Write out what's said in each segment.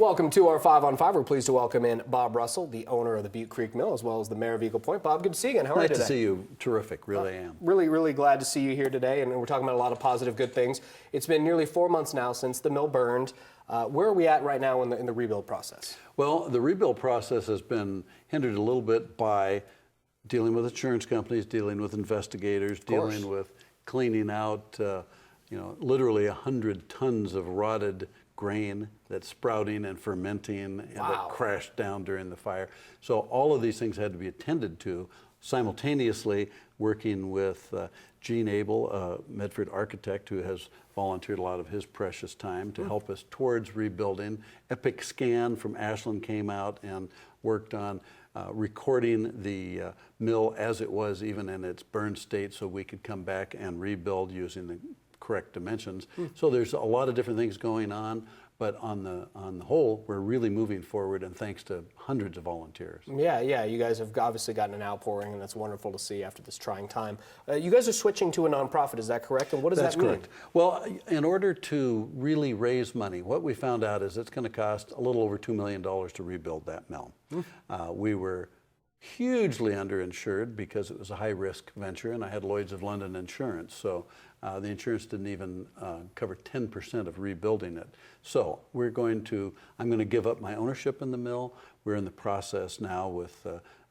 Welcome to our 5 on 5. We're pleased to welcome in Bob Russell, the owner of the Butte Creek Mill, as well as the mayor of Eagle Point. Bob, good to see you again. How are you today? Nice to see you. Terrific, really am. Really glad to see you here today, and we're talking about a lot of positive, good things. It's been nearly 4 months now since the mill burned. Where are we at right now in the rebuild process? Well, the rebuild process has been hindered a little bit by dealing with insurance companies, dealing with investigators, dealing with cleaning out, literally 100 tons of rotted grain that's sprouting and fermenting and that crashed down during the fire. So all of these things had to be attended to, simultaneously working with Gene Abel, a Medford architect who has volunteered a lot of his precious time to help us towards rebuilding. Epic Scan from Ashland came out and worked on recording the mill as it was, even in its burned state, so we could come back and rebuild using the correct dimensions. So there's a lot of different things going on, but on the whole, we're really moving forward, and thanks to hundreds of volunteers. Yeah, you guys have obviously gotten an outpouring, and that's wonderful to see after this trying time. You guys are switching to a nonprofit, is that correct? And what does that mean? That's correct. Well, in order to really raise money, what we found out is it's going to cost a little over $2 million to rebuild that mill. We were hugely underinsured because it was a high-risk venture, and I had Lloyd's of London insurance, so the insurance didn't even cover 10% of rebuilding it. So I'm going to give up my ownership in the mill. We're in the process now with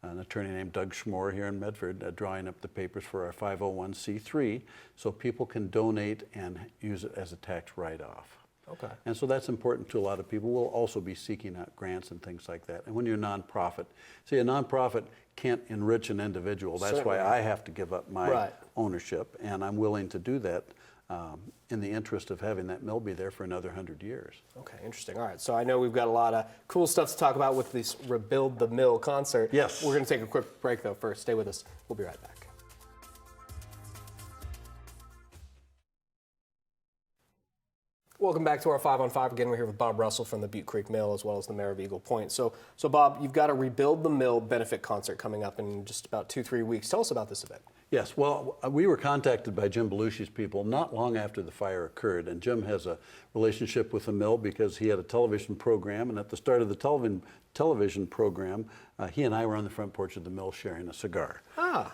an attorney named Doug Schmore here in Medford drawing up the papers for our 501c3 so people can donate and use it as a tax write-off. Okay. And so that's important to a lot of people. We'll also be seeking out grants and things like that. And when you're a nonprofit, see, a nonprofit can't enrich an individual. That's Certainly. why I have to give up my ownership, and I'm willing to do that in the interest of having that mill be there for another 100 years. Okay, interesting. All right, so I know we've got a lot of cool stuff to talk about with this Rebuild the Mill concert. Yes. We're going to take a quick break, though, first. Stay with us. We'll be right back. Welcome back to our 5 on 5. Again, we're here with Bob Russell from the Butte Creek Mill, as well as the mayor of Eagle Point. So Bob, you've got a Rebuild the Mill benefit concert coming up in just about 2-3 weeks. Tell us about this event. Yes, well, we were contacted by Jim Belushi's people not long after the fire occurred, and Jim has a relationship with the mill because he had a television program, and at the start of the television program, he and I were on the front porch of the mill sharing a cigar.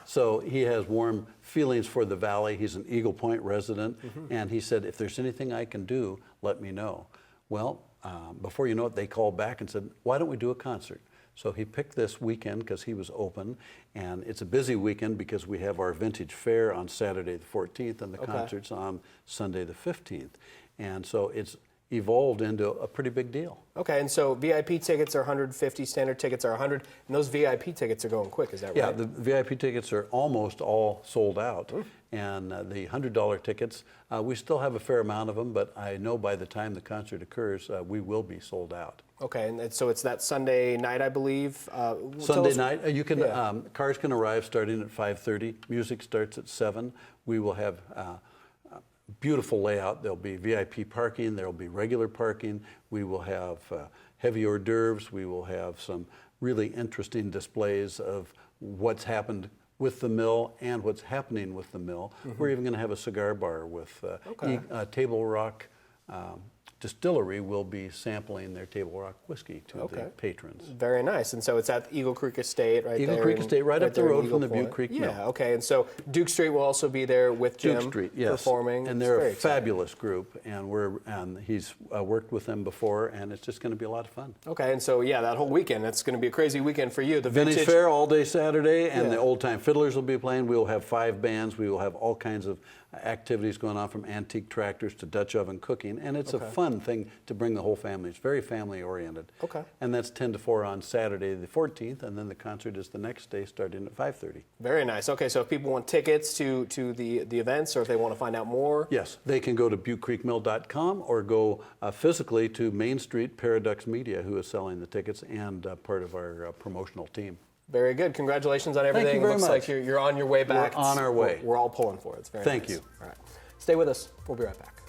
So he has warm feelings for the valley. He's an Eagle Point resident, and he said, if there's anything I can do, let me know. Well, before you know it, they called back and said, why don't we do a concert? So he picked this weekend because he was open, and it's a busy weekend because we have our vintage fair on Saturday the 14th and the concert's on Sunday the 15th. And so it's evolved into a pretty big deal. Okay, and so VIP tickets are 150, standard tickets are 100, and those VIP tickets are going quick, is that right? Yeah, the VIP tickets are almost all sold out. And the $100 tickets, we still have a fair amount of them, but I know by the time the concert occurs, we will be sold out. Okay, and so it's that Sunday night, I believe. Sunday night, you can cars can arrive starting at 5:30. Music starts at 7. We will have beautiful layout. There'll be VIP parking. There'll be regular parking. We will have heavy hors d'oeuvres. We will have some really interesting displays of what's happened with the mill and what's happening with the mill. We're even going to have a cigar bar with Table Rock Distillery will be sampling their Table Rock whiskey to the patrons. Very nice. And so it's at Eagle Creek Estate right there. Eagle Creek Estate, right up the road from the Butte Creek Mill. Yeah, okay. And so Duke Street will also be there with Jim Duke Street, yes. Performing. And they're a fabulous group, and he's worked with them before, and it's just going to be a lot of fun. Okay, and so yeah, that whole weekend, that's going to be a crazy weekend for you. The Vintage Fair all day Saturday, and the Old Time Fiddlers will be playing. We will have 5 bands. We will have all kinds of activities going on, from antique tractors to Dutch oven cooking, and it's a fun thing to bring the whole family. It's very family oriented. Okay. And that's 10 to 4 on Saturday the 14th, and then the concert is the next day starting at 5:30. Very nice. Okay, so if people want tickets to the events, or if they want to find out more? Yes, they can go to buttecreekmill.com or go physically to Main Street Paradox Media, who is selling the tickets and part of our promotional team. Very good. Congratulations on everything. Thank you very much. Looks like you're on your way back. We're on our way. We're all pulling for it. It's very nice. Thank you. All right. Stay with us. We'll be right back.